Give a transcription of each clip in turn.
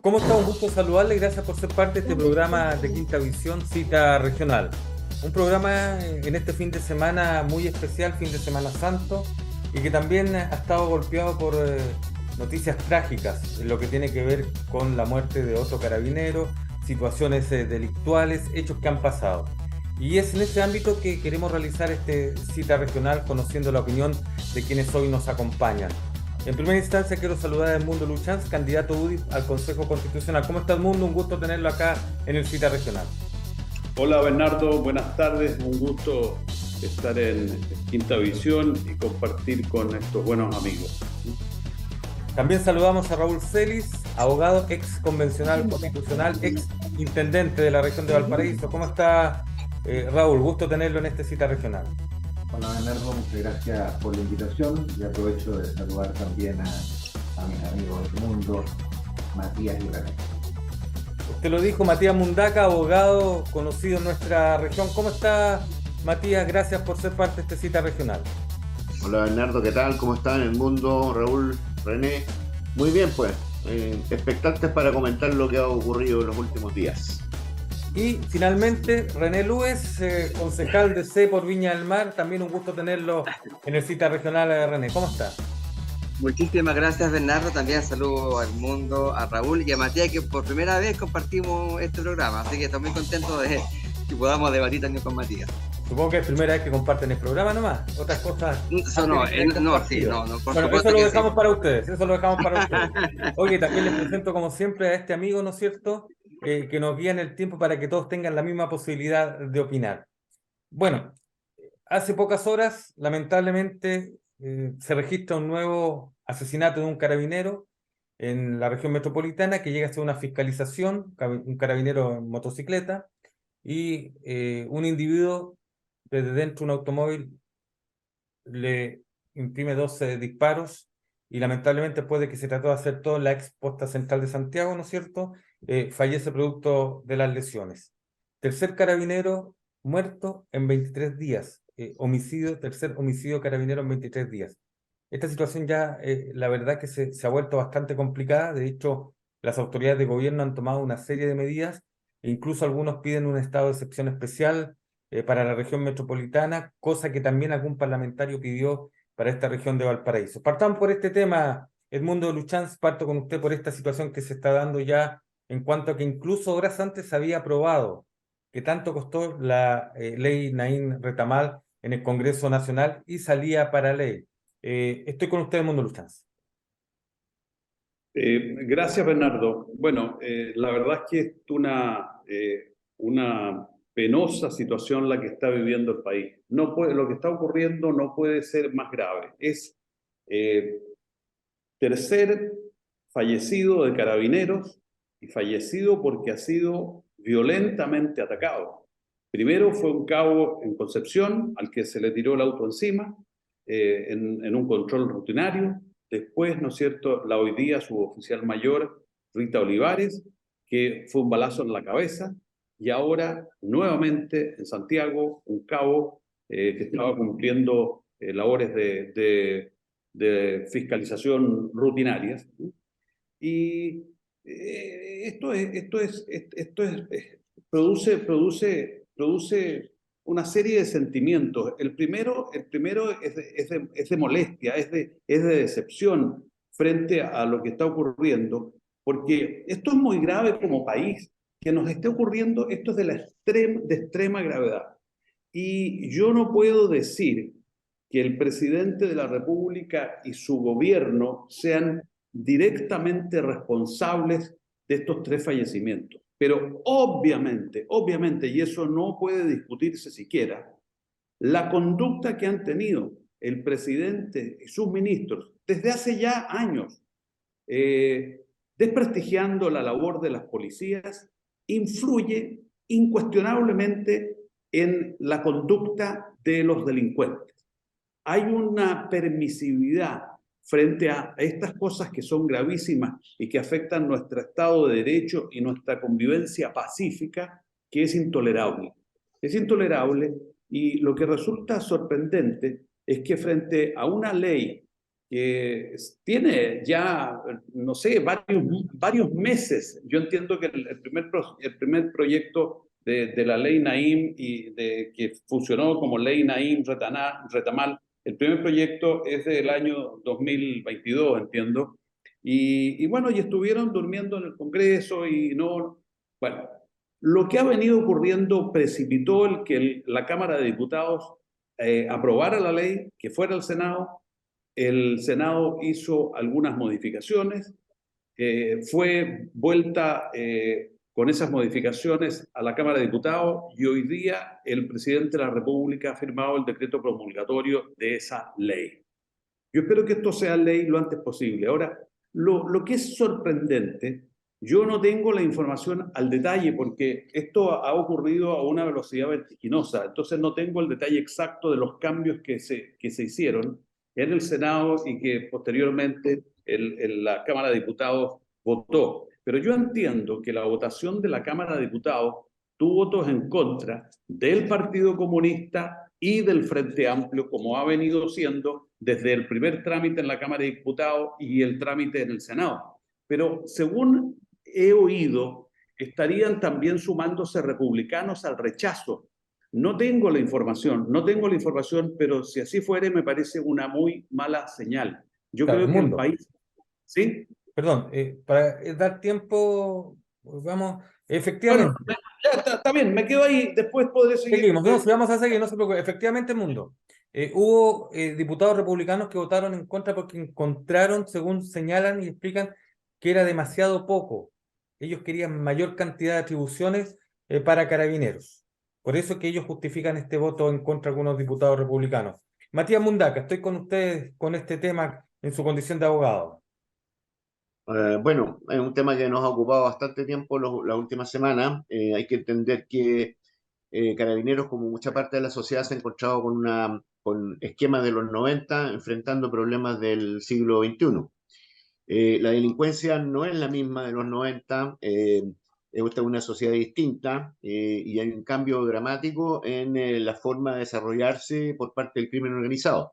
¿Cómo está? Un gusto saludarle y gracias por ser parte de este programa de Quinta Visión, Cita Regional. Un programa en este fin de semana muy especial, fin de Semana Santo, y que también ha estado golpeado por noticias trágicas en lo que tiene que ver con la muerte de otro carabinero, situaciones delictuales, hechos que han pasado. Y es en este ámbito que queremos realizar este Cita Regional, conociendo la opinión de quienes hoy nos acompañan. En primera instancia quiero saludar a Edmundo Luchans, candidato UDI al Consejo Constitucional. ¿Cómo está Edmundo? Un gusto tenerlo acá en el Cita Regional. Hola Bernardo, buenas tardes, un gusto estar en Quinta Visión y compartir con estos buenos amigos. También saludamos a Raúl Celis, abogado, ex convencional constitucional, ex intendente de la región de Valparaíso. ¿Cómo está Raúl? Gusto tenerlo en este Cita Regional. Hola Bernardo, muchas gracias por la invitación y aprovecho de saludar también a mis amigos del mundo, Matías y René. Usted lo dijo, Matías Mundaca, abogado conocido en nuestra región. ¿Cómo está, Matías? Gracias por ser parte de este Cita Regional. Hola Bernardo, ¿qué tal? ¿Cómo están en el mundo? Raúl, René. Muy bien, pues. Expectantes para comentar lo que ha ocurrido en los últimos días. Y finalmente, René Lues, concejal de C por Viña del Mar. También un gusto tenerlo en el Cita Regional. René, ¿cómo está? Muchísimas gracias, Bernardo. También saludo al mundo, a Raúl y a Matías, que por primera vez compartimos este programa. Así que estoy muy contento de que podamos debatir también con Matías. Supongo que es primera vez que comparten el programa nomás. Otras cosas. Eso no, por bueno, supuesto eso lo que dejamos sí. para ustedes. Eso lo dejamos para ustedes. Oye, también les presento como siempre a este amigo, ¿no es cierto? Que nos guía en el tiempo para que todos tengan la misma posibilidad de opinar. Bueno, hace pocas horas, lamentablemente, se registra un nuevo asesinato de un carabinero en la región metropolitana que llega a ser una fiscalización, un carabinero en motocicleta, y un individuo desde dentro de un automóvil le imprime 12 disparos y lamentablemente después de que se trató de hacer todo en la ex posta central de Santiago, ¿no es cierto? Fallece producto de las lesiones. Tercer carabinero muerto en 23 días. Tercer homicidio carabinero en 23 días. Esta situación ya, la verdad que se ha vuelto bastante complicada. De hecho, las autoridades de gobierno han tomado una serie de medidas e incluso algunos piden un estado de excepción especial para la región metropolitana, cosa que también algún parlamentario pidió para esta región de Valparaíso. Partamos por este tema, Edmundo Luchans, parto con usted por esta situación que se está dando ya en cuanto a que incluso horas antes se había aprobado, que tanto costó la ley Naín Retamal en el Congreso Nacional y salía para ley. Estoy con usted, Edmundo Luchans. Gracias Bernardo. Bueno, la verdad es que es una penosa situación la que está viviendo el país. Lo que está ocurriendo no puede ser más grave. Es eh, tercer fallecido de carabineros y fallecido porque ha sido violentamente atacado. Primero fue un cabo en Concepción al que se le tiró el auto encima en un control rutinario. Después, ¿no es cierto?, la hoy día suboficial mayor Rita Olivares, que fue un balazo en la cabeza, y ahora nuevamente en Santiago un cabo que estaba cumpliendo labores de fiscalización rutinarias. Y produce una serie de sentimientos. El primero es de molestia, es de decepción frente a lo que está ocurriendo, porque esto es muy grave como país, que nos esté ocurriendo, esto es de extrema gravedad. Y yo no puedo decir que el presidente de la República y su gobierno sean directamente responsables de estos tres fallecimientos. Pero obviamente, y eso no puede discutirse siquiera, la conducta que han tenido el presidente y sus ministros desde hace ya años, desprestigiando la labor de las policías, influye incuestionablemente en la conducta de los delincuentes. Hay una permisividad frente a estas cosas que son gravísimas y que afectan nuestro Estado de Derecho y nuestra convivencia pacífica, que es intolerable. Es intolerable, y lo que resulta sorprendente es que frente a una ley que tiene ya, no sé, varios meses. Yo entiendo que el primer proyecto de la ley Naim que funcionó como ley Naim Retamal, el primer proyecto es del año 2022, entiendo. Y bueno, y estuvieron durmiendo en el Congreso y no, bueno, lo que ha venido ocurriendo precipitó que la Cámara de Diputados aprobara la ley, que fuera al Senado. El Senado hizo algunas modificaciones, fue vuelta con esas modificaciones a la Cámara de Diputados y hoy día el presidente de la República ha firmado el decreto promulgatorio de esa ley. Yo espero que esto sea ley lo antes posible. Ahora, lo que es sorprendente, yo no tengo la información al detalle porque esto ha ocurrido a una velocidad vertiginosa, entonces no tengo el detalle exacto de los cambios que se hicieron en el Senado y que posteriormente la Cámara de Diputados votó. Pero yo entiendo que la votación de la Cámara de Diputados tuvo votos en contra del Partido Comunista y del Frente Amplio, como ha venido siendo desde el primer trámite en la Cámara de Diputados y el trámite en el Senado. Pero según he oído, estarían también sumándose republicanos al rechazo. No tengo la información, pero si así fuere, me parece una muy mala señal. Yo Claro, creo que el mundo. país... ¿Sí? Perdón, para dar tiempo, vamos, Bueno, efectivamente, ya está bien, me quedo ahí, después podré seguir. seguimos, no, si vamos a seguir, no se preocupe, efectivamente, mundo. Hubo diputados republicanos que votaron en contra porque encontraron, según señalan y explican, que era demasiado poco. Ellos querían mayor cantidad de atribuciones para carabineros. Por eso es que ellos justifican este voto en contra de algunos diputados republicanos. Matías Mundaca, estoy con ustedes con este tema en su condición de abogado. Bueno, es un tema que nos ha ocupado bastante tiempo la última semana. Hay que entender que Carabineros, como mucha parte de la sociedad, se ha encontrado con esquemas de los 90 enfrentando problemas del siglo XXI. La delincuencia no es la misma de los 90, esta es una sociedad distinta y hay un cambio dramático en la forma de desarrollarse por parte del crimen organizado.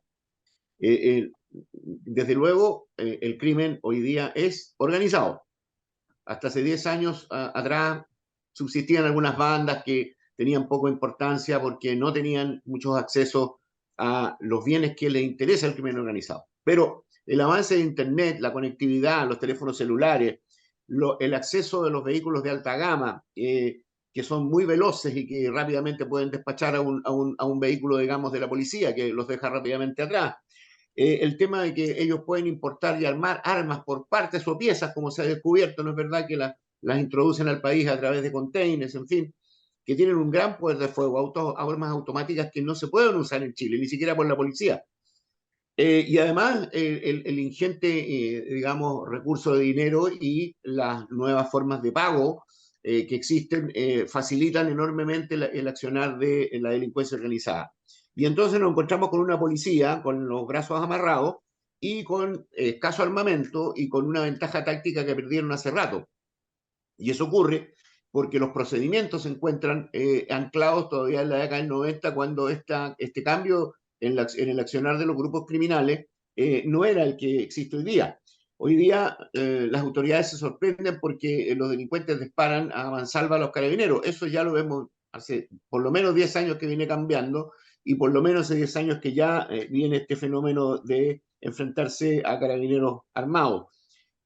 Desde luego, el crimen hoy día es organizado. Hasta hace 10 años atrás subsistían algunas bandas que tenían poca importancia porque no tenían muchos accesos a los bienes que les interesa al crimen organizado. Pero el avance de Internet, la conectividad, los teléfonos celulares, el acceso de los vehículos de alta gama, que son muy veloces y que rápidamente pueden despachar a un vehículo, digamos, de la policía, que los deja rápidamente atrás. El tema de que ellos pueden importar y armar armas por partes o piezas, como se ha descubierto, no es verdad que las introducen al país a través de containers, en fin, que tienen un gran poder de fuego, armas automáticas que no se pueden usar en Chile, ni siquiera por la policía. Y además el ingente, digamos, recurso de dinero y las nuevas formas de pago que existen facilitan enormemente el accionar de la delincuencia organizada. Y entonces nos encontramos con una policía con los brazos amarrados y con escaso armamento y con una ventaja táctica que perdieron hace rato. Y eso ocurre porque los procedimientos se encuentran anclados todavía en la década del 90, cuando este cambio en el accionar de los grupos criminales no era el que existe hoy día. Hoy día las autoridades se sorprenden porque los delincuentes disparan a mansalva a los carabineros. Eso ya lo vemos hace por lo menos 10 años que viene cambiando y por lo menos hace 10 años que ya viene este fenómeno de enfrentarse a carabineros armados.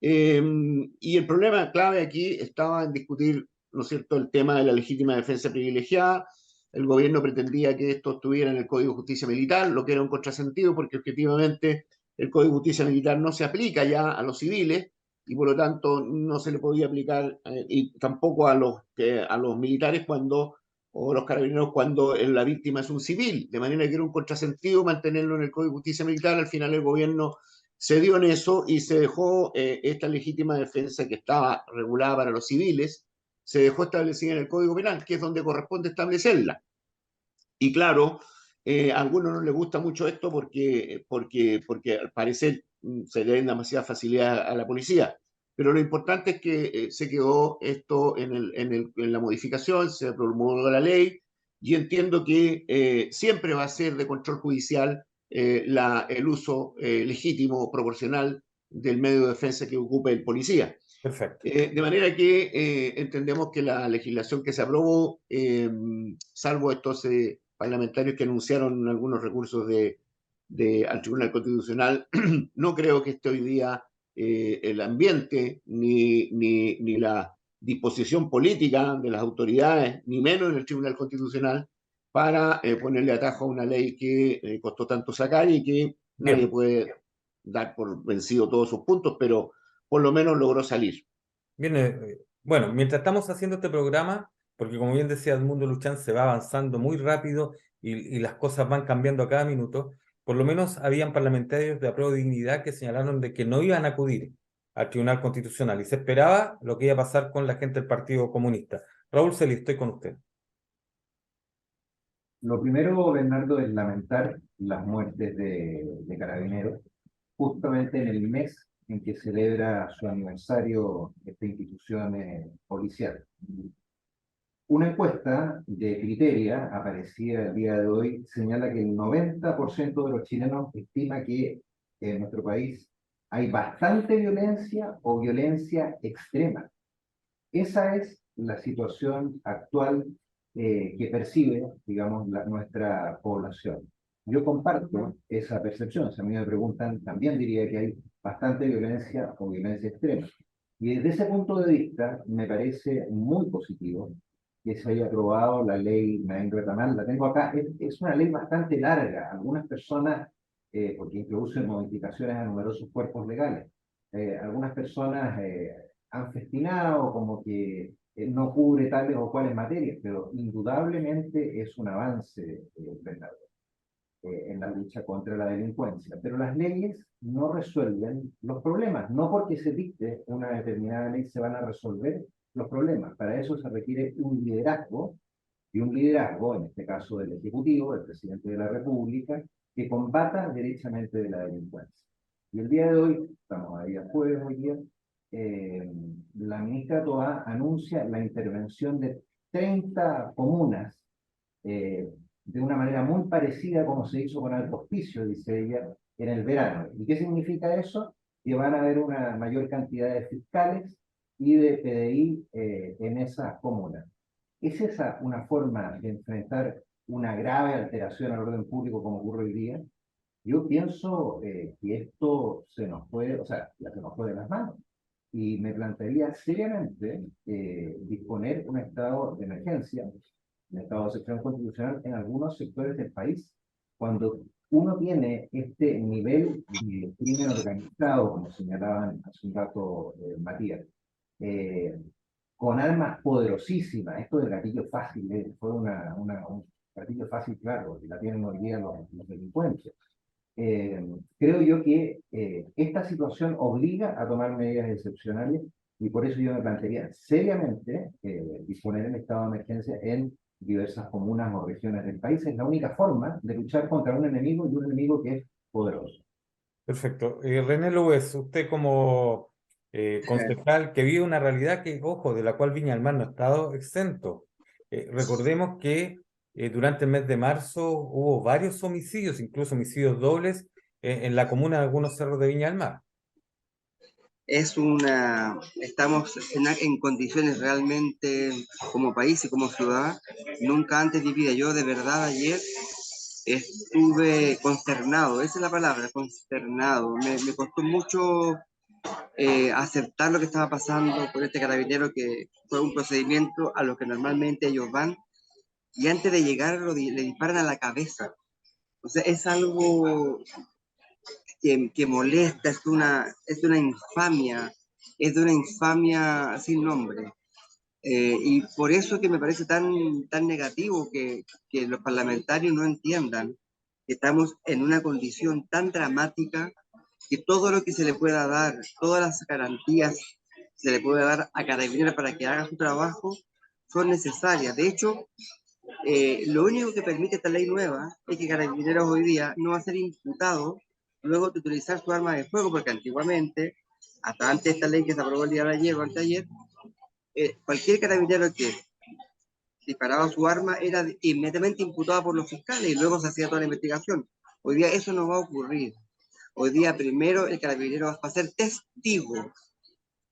Y el problema clave aquí estaba en discutir, ¿no es cierto?, el tema de la legítima defensa privilegiada. El gobierno pretendía que esto estuviera en el Código de Justicia Militar, lo que era un contrasentido porque objetivamente el Código de Justicia Militar no se aplica ya a los civiles y por lo tanto no se le podía aplicar y tampoco a los militares o los carabineros cuando la víctima es un civil, de manera que era un contrasentido mantenerlo en el Código de Justicia Militar. Al final el gobierno se dio en eso y se dejó esta legítima defensa que estaba regulada para los civiles, se dejó establecida en el Código Penal, que es donde corresponde establecerla. Y claro, a algunos no les gusta mucho esto porque al parecer se le da demasiada facilidad a la policía. Pero lo importante es que se quedó esto en la modificación, se promulgó la ley, y entiendo que siempre va a ser de control judicial el uso legítimo, proporcional del medio de defensa que ocupe el policía. Perfecto. De manera que entendemos que la legislación que se aprobó, salvo estos parlamentarios que anunciaron algunos recursos al Tribunal Constitucional, no creo que esté hoy día el ambiente ni la disposición política de las autoridades, ni menos en el Tribunal Constitucional, para ponerle atajo a una ley que costó tanto sacar y que nadie Bien. puede dar por vencido todos sus puntos, pero por lo menos logró salir. Bien, bueno, mientras estamos haciendo este programa, porque como bien decía Edmundo Luchán, se va avanzando muy rápido y las cosas van cambiando a cada minuto, por lo menos habían parlamentarios de Apruebo Dignidad que señalaron de que no iban a acudir al Tribunal Constitucional y se esperaba lo que iba a pasar con la gente del Partido Comunista. Raúl Celi, estoy con usted. Lo primero, Bernardo, es lamentar las muertes de carabineros, justamente en el mes en que celebra su aniversario esta institución policial. Una encuesta de Criteria, aparecida el día de hoy, señala que el 90% de los chilenos estima que en nuestro país hay bastante violencia o violencia extrema. Esa es la situación actual que percibe, digamos, nuestra población. Yo comparto esa percepción. Si a mí me preguntan, también diría que hay bastante violencia o violencia extrema. Y desde ese punto de vista, me parece muy positivo que se haya aprobado la ley Naim Retamal. La tengo acá. Es una ley bastante larga. Algunas personas, porque introduce modificaciones a numerosos cuerpos legales, algunas personas han festinado como que no cubre tales o cuales materias, pero indudablemente es un avance, Bernardo, en la lucha contra la delincuencia. Pero las leyes no resuelven los problemas. No porque se dicte una determinada ley se van a resolver los problemas. Para eso se requiere un liderazgo, y un liderazgo, en este caso del Ejecutivo, del Presidente de la República, que combata derechamente de la delincuencia. Y el día de hoy, estamos ahí a jueves hoy día, la ministra Toá anuncia la intervención de 30 comunas de una manera muy parecida como se hizo con Alto Hospicio, dice ella, en el verano. ¿Y qué significa eso? Que van a haber una mayor cantidad de fiscales y de PDI en esas comunas. ¿Es esa una forma de enfrentar una grave alteración al orden público como ocurre hoy día? Yo pienso que esto se nos puede, o sea, ya se nos fue de las manos. Y me plantearía seriamente disponer un estado de emergencia, un estado de excepción constitucional en algunos sectores del país. Cuando uno tiene este nivel de crimen organizado, como señalaban hace un rato Matías, con armas poderosísimas, esto del gatillo fácil, fue un gatillo fácil, claro, que la tienen hoy día los delincuentes. Creo yo que esta situación obliga a tomar medidas excepcionales y por eso yo me plantearía seriamente disponer el estado de emergencia en diversas comunas o regiones del país. Es la única forma de luchar contra un enemigo y un enemigo que es poderoso. Perfecto. René Lues, usted como concejal que vive una realidad que, ojo, de la cual Viña del Mar no ha estado exento. Recordemos que durante el mes de marzo hubo varios homicidios, incluso homicidios dobles, en la comuna de algunos cerros de Viña del Mar. Estamos en condiciones realmente como país y como ciudad nunca antes vividas. Yo de verdad ayer estuve consternado, esa es la palabra, consternado. Me costó mucho aceptar lo que estaba pasando con este carabinero, que fue un procedimiento a lo que normalmente ellos van y antes de llegar le disparan a la cabeza. O sea, es algo que molesta, es de una infamia sin nombre. Y por eso que me parece tan negativo que los parlamentarios no entiendan que estamos en una condición tan dramática que todo lo que se le pueda dar, todas las garantías se le puede dar a Carabineros para que haga su trabajo son necesarias. De hecho, lo único que permite esta ley nueva es que Carabineros hoy día no va a ser imputado luego de utilizar su arma de fuego, porque antiguamente, hasta antes de esta ley que se aprobó el día de ayer o anteayer, cualquier carabinero que disparaba su arma era inmediatamente imputado por los fiscales y luego se hacía toda la investigación. Hoy día eso no va a ocurrir. Hoy día primero el carabinero va a ser testigo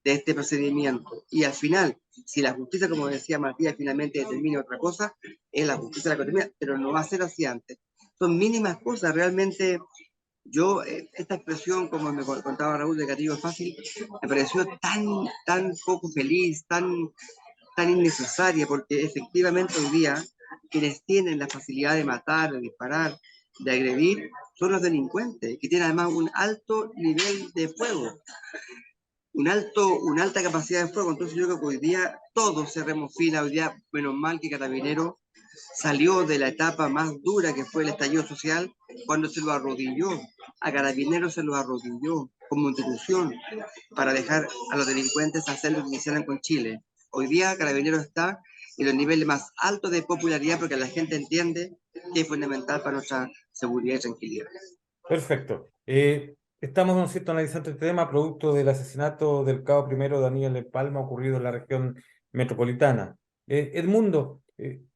de este procedimiento. Y al final, si la justicia, como decía Matías, finalmente determina otra cosa, es la justicia la que determina, pero no va a ser así antes. Son mínimas cosas, realmente. Yo, esta expresión, como me contaba Raúl de Castigo Fácil, me pareció tan poco feliz, tan innecesaria, porque efectivamente hoy día quienes tienen la facilidad de matar, de disparar, de agredir, son los delincuentes, que tienen además un alto nivel de fuego, una alta capacidad de fuego. Entonces yo creo que hoy día todo se remofila. Hoy día, menos mal que Carabinero salió de la etapa más dura que fue el estallido social, cuando se lo arrodilló, a Carabineros se lo arrodilló como institución para dejar a los delincuentes hacer lo que hicieran con Chile. Hoy día Carabineros está en los niveles más altos de popularidad porque la gente entiende que es fundamental para nuestra seguridad y tranquilidad. Perfecto. Estamos, ¿no es cierto?, analizando este tema producto del asesinato del cabo primero Daniel Palma ocurrido en la región metropolitana. Edmundo,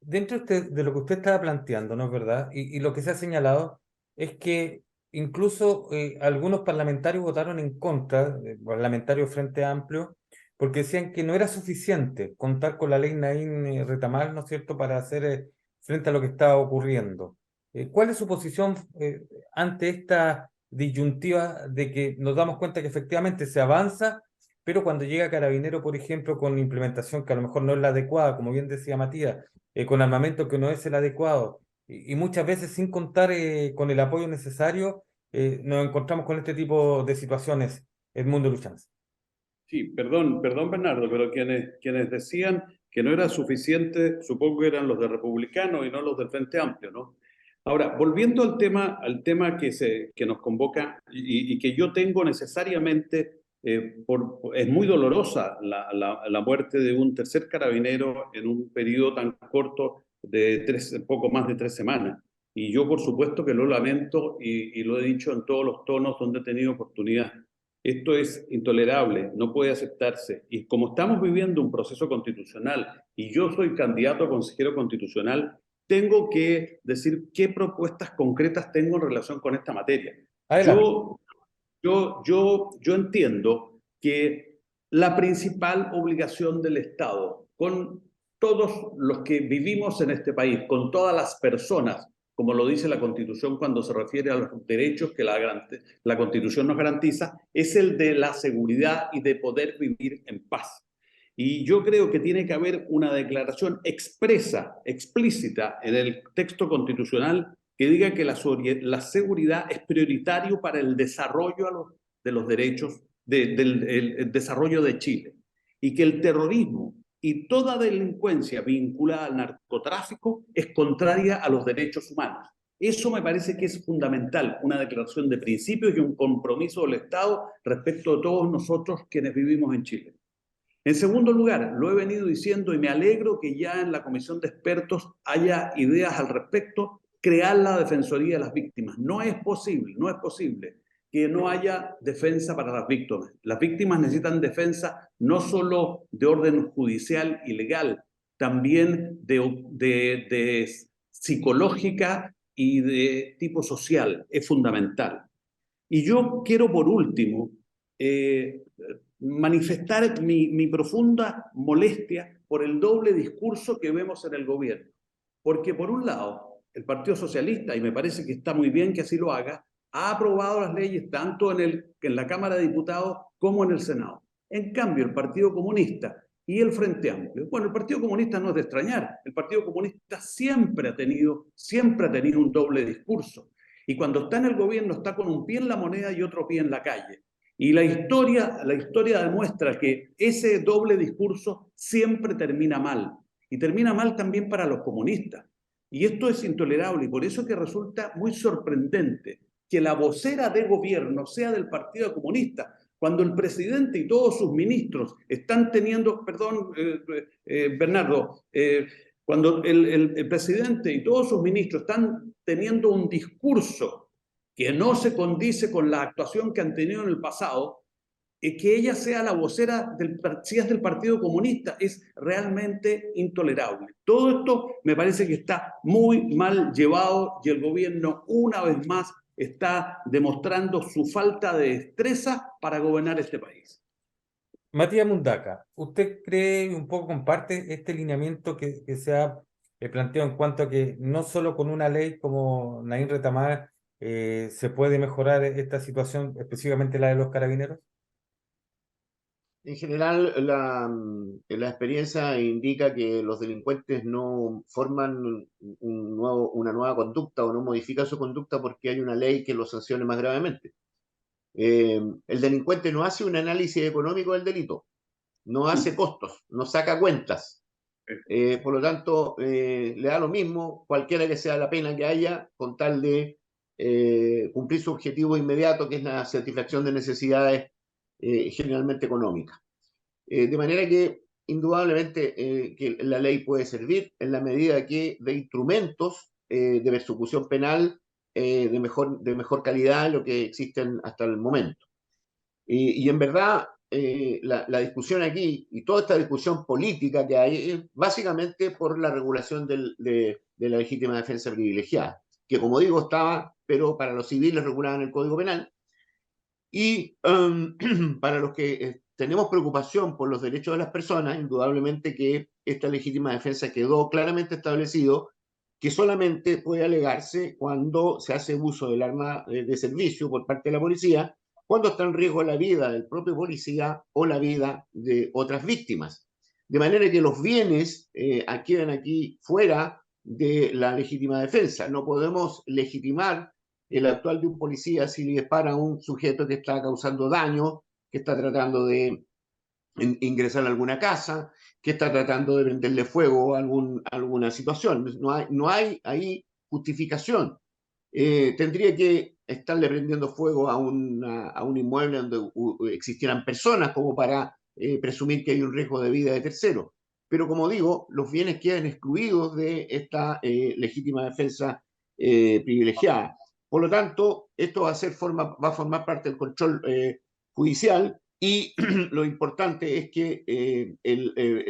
dentro de lo que usted estaba planteando, ¿no es verdad? Y lo que se ha señalado es que incluso algunos parlamentarios votaron en contra, parlamentarios Frente Amplio, porque decían que no era suficiente contar con la ley Naín Retamal, ¿no es cierto?, para hacer frente a lo que estaba ocurriendo. ¿Cuál es su posición ante esta disyuntiva de que nos damos cuenta que efectivamente se avanza, pero cuando llega Carabinero, por ejemplo, con implementación que a lo mejor no es la adecuada, como bien decía Matías, con armamento que no es el adecuado, y muchas veces sin contar con el apoyo necesario, nos encontramos con este tipo de situaciones, Edmundo Luchanz? Sí, perdón Bernardo, pero quienes decían que no era suficiente, supongo que eran los de Republicanos y no los del Frente Amplio, ¿no? Ahora, volviendo al tema que nos convoca y que yo tengo necesariamente, es muy dolorosa la muerte de un tercer carabinero en un periodo tan corto de poco más de 3 semanas. Y yo, por supuesto, que lo lamento y lo he dicho en todos los tonos donde he tenido oportunidad. Esto es intolerable, no puede aceptarse. Y como estamos viviendo un proceso constitucional y yo soy candidato a consejero constitucional, tengo que decir qué propuestas concretas tengo en relación con esta materia. Adelante. Yo entiendo que la principal obligación del Estado, con todos los que vivimos en este país, con todas las personas, como lo dice la Constitución cuando se refiere a los derechos que la Constitución nos garantiza, es el de la seguridad y de poder vivir en paz. Y yo creo que tiene que haber una declaración expresa, explícita en el texto constitucional que diga que la seguridad es prioritario para el desarrollo de los derechos, el desarrollo de Chile. Y que el terrorismo y toda delincuencia vinculada al narcotráfico es contraria a los derechos humanos. Eso me parece que es fundamental, una declaración de principios y un compromiso del Estado respecto de todos nosotros quienes vivimos en Chile. En segundo lugar, lo he venido diciendo y me alegro que ya en la comisión de expertos haya ideas al respecto, crear la Defensoría de las Víctimas. No es posible que no haya defensa para las víctimas. Las víctimas necesitan defensa no solo de orden judicial y legal, también de psicológica y de tipo social. Es fundamental. Y yo quiero, por último, manifestar mi profunda molestia por el doble discurso que vemos en el gobierno. Porque por un lado, el Partido Socialista, y me parece que está muy bien que así lo haga, ha aprobado las leyes tanto en la Cámara de Diputados como en el Senado. En cambio, el Partido Comunista y el Frente Amplio, bueno, el Partido Comunista no es de extrañar, el Partido Comunista siempre ha tenido un doble discurso. Y cuando está en el gobierno está con un pie en la moneda y otro pie en la calle. Y la historia demuestra que ese doble discurso siempre termina mal. Y termina mal también para los comunistas. Y esto es intolerable y por eso que resulta muy sorprendente que la vocera de gobierno sea del Partido Comunista, cuando el presidente y todos sus ministros están teniendo, Bernardo, cuando el presidente y todos sus ministros están teniendo un discurso que no se condice con la actuación que han tenido en el pasado, que ella sea la vocera, si es del Partido Comunista, es realmente intolerable. Todo esto me parece que está muy mal llevado y el gobierno, una vez más, está demostrando su falta de destreza para gobernar este país. Matías Mundaca, ¿usted cree y un poco comparte este lineamiento que se ha planteado en cuanto a que no solo con una ley como Naín Retamar se puede mejorar esta situación, específicamente la de los carabineros? En general, la experiencia indica que los delincuentes no forman una nueva conducta o no modifican su conducta porque hay una ley que los sancione más gravemente. El delincuente no hace un análisis económico del delito, no hace costos, no saca cuentas. Por lo tanto, le da lo mismo cualquiera que sea la pena que haya con tal de cumplir su objetivo inmediato, que es la satisfacción de necesidades generalmente económicas. De manera que, indudablemente, que la ley puede servir en la medida que de instrumentos de persecución penal de mejor calidad de lo que existen hasta el momento. Y en verdad, la discusión aquí y toda esta discusión política que hay es básicamente por la regulación de la legítima defensa privilegiada, que como digo estaba, pero para los civiles regulada en el Código Penal, y para los que tenemos preocupación por los derechos de las personas, indudablemente que esta legítima defensa quedó claramente establecido que solamente puede alegarse cuando se hace uso del arma de servicio por parte de la policía, cuando está en riesgo la vida del propio policía o la vida de otras víctimas. De manera que los bienes quedan aquí fuera de la legítima defensa. No podemos legitimar el actual de un policía si le dispara a un sujeto que está causando daño, que está tratando de ingresar a alguna casa, que está tratando de prenderle fuego a alguna situación. No hay ahí justificación. Tendría que estarle prendiendo fuego a un inmueble donde existieran personas como para presumir que hay un riesgo de vida de tercero. Pero como digo, los bienes quedan excluidos de esta legítima defensa privilegiada. Por lo tanto, esto va a formar parte del control judicial y lo importante es que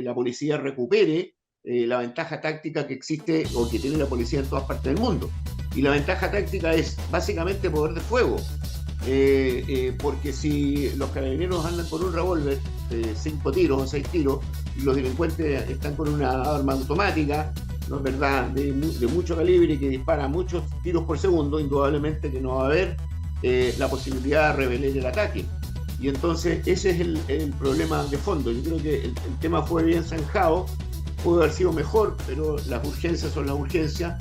la policía recupere la ventaja táctica que existe o que tiene la policía en todas partes del mundo. Y la ventaja táctica es básicamente poder de fuego. Porque si los carabineros andan con un revólver, 5 tiros o 6 tiros, y los delincuentes están con una arma automática, ¿no es verdad?, de mucho calibre que dispara muchos tiros por segundo, indudablemente que no va a haber la posibilidad de repeler el ataque. Y entonces ese es el problema de fondo. Yo creo que el tema fue bien zanjado, pudo haber sido mejor, pero las urgencias son las urgencias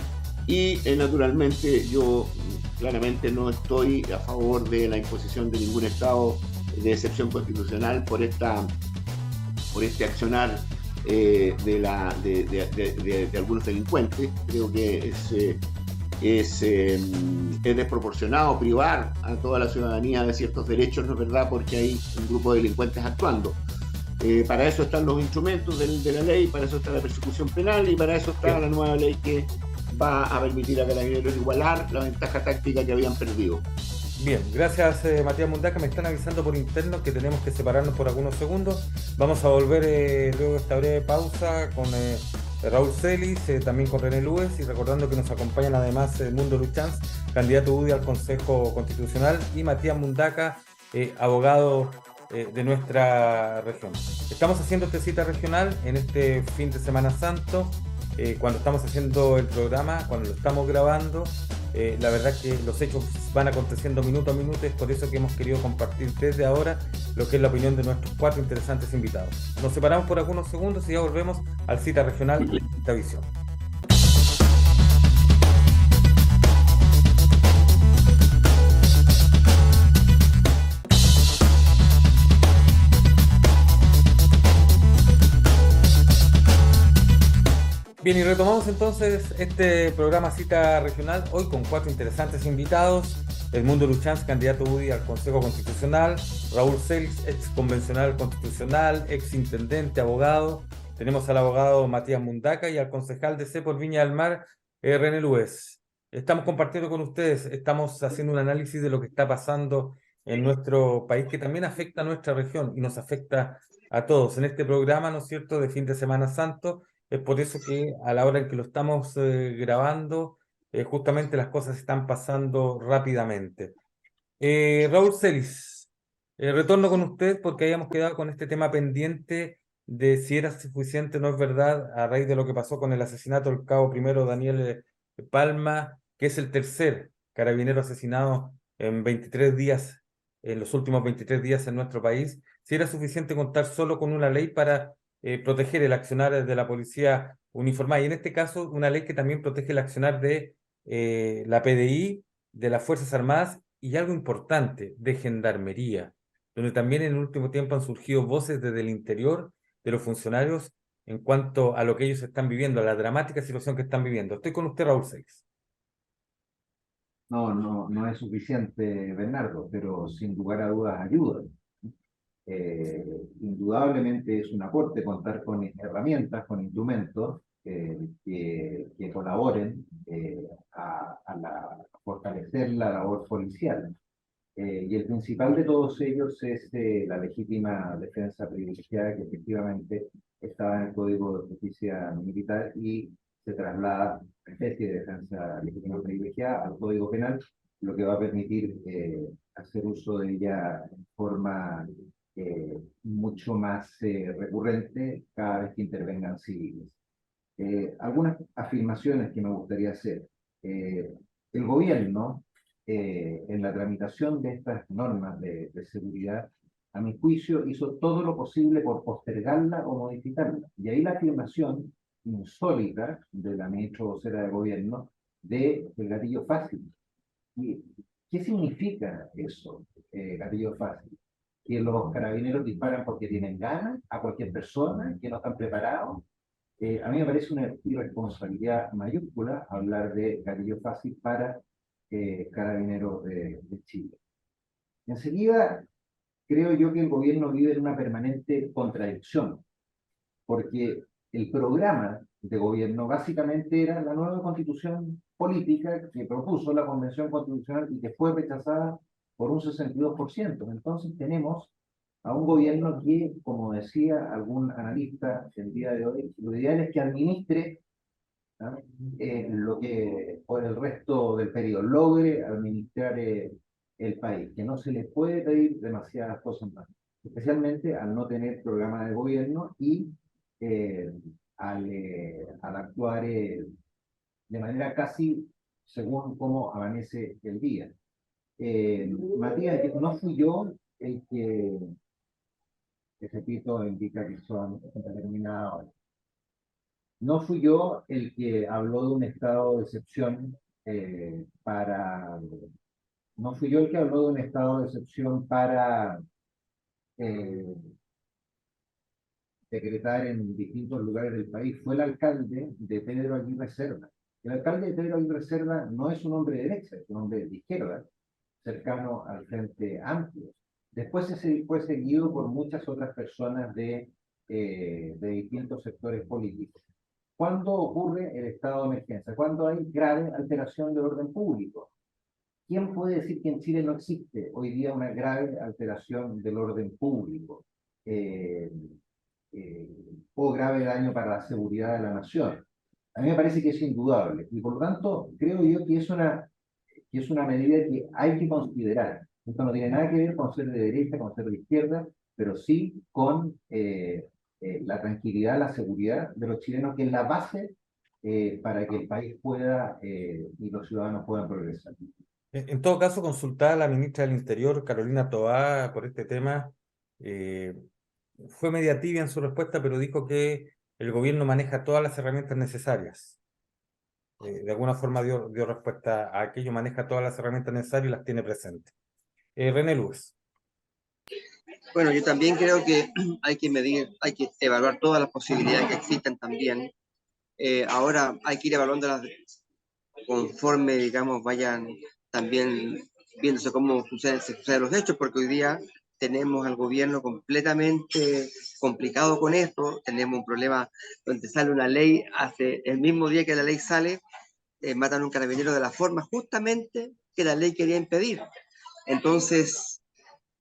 y naturalmente yo claramente no estoy a favor de la imposición de ningún estado de excepción constitucional por este accionar de algunos delincuentes. Creo que es desproporcionado privar a toda la ciudadanía de ciertos derechos, ¿no es verdad?, porque hay un grupo de delincuentes actuando. Para eso están los instrumentos de la ley, para eso está la persecución penal y para eso está la nueva ley que va a permitir a Carabineros igualar la ventaja táctica que habían perdido. Bien, gracias Matías Mundaca. Me están avisando por interno que tenemos que separarnos por algunos segundos. Vamos a volver luego de esta breve pausa con Raúl Celis, también con René Lues, y recordando que nos acompañan además Edmundo Luchans, candidato UDI al Consejo Constitucional, y Matías Mundaca, abogado de nuestra región. Estamos haciendo esta cita regional en este fin de Semana Santo. Cuando estamos haciendo el programa, cuando lo estamos grabando, la verdad que los hechos van aconteciendo minuto a minuto, es por eso que hemos querido compartir desde ahora lo que es la opinión de nuestros 4 interesantes invitados. Nos separamos por algunos segundos y ya volvemos al cita regional de esta visión. Bien, y retomamos entonces este programa Cita Regional, hoy con 4 interesantes invitados: Edmundo Luchans, candidato UDI al Consejo Constitucional; Raúl Celis, ex convencional constitucional, ex intendente, abogado; tenemos al abogado Matías Mundaca y al concejal de C por Viña del Mar, René Lues. Estamos compartiendo con ustedes, estamos haciendo un análisis de lo que está pasando en nuestro país, que también afecta a nuestra región y nos afecta a todos. En este programa, ¿no es cierto?, de fin de Semana Santo. Es por eso que a la hora en que lo estamos grabando, justamente las cosas están pasando rápidamente. Raúl Celis, retorno con usted porque habíamos quedado con este tema pendiente de si era suficiente o no es verdad a raíz de lo que pasó con el asesinato del cabo primero Daniel Palma, que es el tercer carabinero asesinado en 23 días, en los últimos 23 días en nuestro país, si era suficiente contar solo con una ley para proteger el accionar de la policía uniformada, y en este caso una ley que también protege el accionar de la PDI, de las Fuerzas Armadas y algo importante, de Gendarmería, donde también en el último tiempo han surgido voces desde el interior de los funcionarios en cuanto a lo que ellos están viviendo, a la dramática situación que están viviendo. Estoy con usted, Raúl Seix. No es suficiente, Bernardo, pero sin lugar a dudas ayuda. Indudablemente es un aporte contar con herramientas, con instrumentos que colaboren a fortalecer la labor policial. Y el principal de todos ellos es la legítima defensa privilegiada que efectivamente estaba en el Código de Justicia Militar y se traslada a especie de defensa legítima privilegiada al Código Penal, lo que va a permitir hacer uso de ella en forma mucho más recurrente cada vez que intervengan civiles. Algunas afirmaciones que me gustaría hacer. El gobierno, en la tramitación de estas normas de seguridad, a mi juicio, hizo todo lo posible por postergarla o modificarla. Y ahí la afirmación insólita de la ministra vocera de gobierno de el gatillo fácil. ¿Y qué significa eso, gatillo fácil? Que los carabineros disparan porque tienen ganas a cualquier persona, que no están preparados. A mí me parece una irresponsabilidad mayúscula hablar de gatillo fácil para carabineros de Chile. Enseguida, creo yo que el gobierno vive en una permanente contradicción, porque el programa de gobierno básicamente era la nueva constitución política que propuso la Convención Constitucional y que fue rechazada por un 62%. Entonces tenemos a un gobierno que, como decía algún analista el día de hoy, lo ideal es que administre lo que por el resto del periodo logre administrar el país, que no se le puede pedir demasiadas cosas más, especialmente al no tener programa de gobierno y eh, al actuar de manera casi según cómo amanece el día. Matías, no fui yo el que repito, indica que son determinados. No fui yo el que habló de un estado de excepción para... No fui yo el que habló de un estado de excepción para eh, decretar en distintos lugares del país. Fue el alcalde de Pedro Aguirre Cerda. El alcalde de Pedro Aguirre Cerda no es un hombre de derecha, es un hombre de izquierda, cercano al Frente Amplio. Después fue seguido por muchas otras personas de distintos sectores políticos. ¿Cuándo ocurre el estado de emergencia? Cuando hay grave alteración del orden público. ¿Quién puede decir que en Chile no existe hoy día una grave alteración del orden público o grave daño para la seguridad de la nación? A mí me parece que es indudable y por lo tanto creo yo que es una medida que hay que considerar. Esto no tiene nada que ver con ser de derecha, con ser de izquierda, pero sí con la tranquilidad, la seguridad de los chilenos, que es la base para que el país pueda y los ciudadanos puedan progresar. En todo caso, consultada a la ministra del Interior, Carolina Toá, por este tema, fue media tibia en su respuesta, pero dijo que el gobierno maneja todas las herramientas necesarias. De alguna forma dio respuesta a aquello, maneja todas las herramientas necesarias y las tiene presentes. René Luis. Bueno, yo también creo que hay que medir, hay que evaluar todas las posibilidades que existen también. Ahora hay que ir evaluándolas conforme, digamos, vayan también viéndose cómo suceden los hechos, porque hoy día tenemos al gobierno completamente complicado con esto, tenemos un problema donde sale una ley, hace el mismo día que la ley sale, matan a un carabinero de la forma justamente que la ley quería impedir. Entonces,